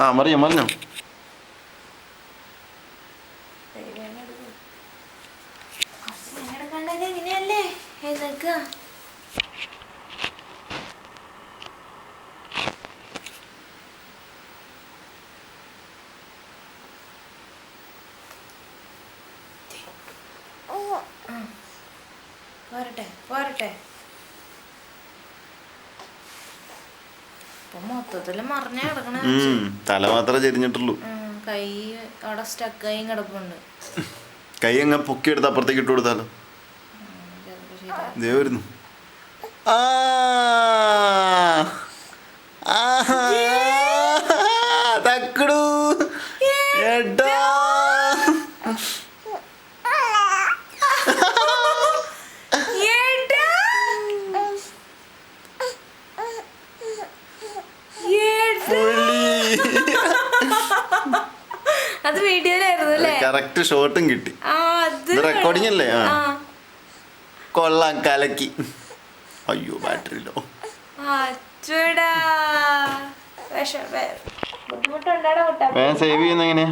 ആ പറഞ്ഞോ. പോരട്ടെ മൊത്തത്തില് മറിഞ്ഞ കിടക്കണ. തല മാത്രമേ ചെരിഞ്ഞിട്ടുള്ളൂ. കൈ അവിടെ സ്റ്റക്കായി കിടപ്പുണ്ട്. കൈ അങ്ങ് പൊക്കി എടുത്ത് അപ്പുറത്തേക്ക് ഇട്ട് കൊടുത്താലോ? ദേ വരുന്നു. തക്കടു എടാ അത് വീഡിയോയിലായിരുന്നു അല്ലേ? കറക്റ്റ് ഷോട്ടും കിട്ടി. റെക്കോർഡിംഗ് അല്ലേ? കൊള്ളാം, കലക്കി. അയ്യോ ബാറ്ററി ലോ. ബുദ്ധിമുട്ടുണ്ടാടാ. സേവ് ചെയ്യുന്ന എങ്ങനെയാ?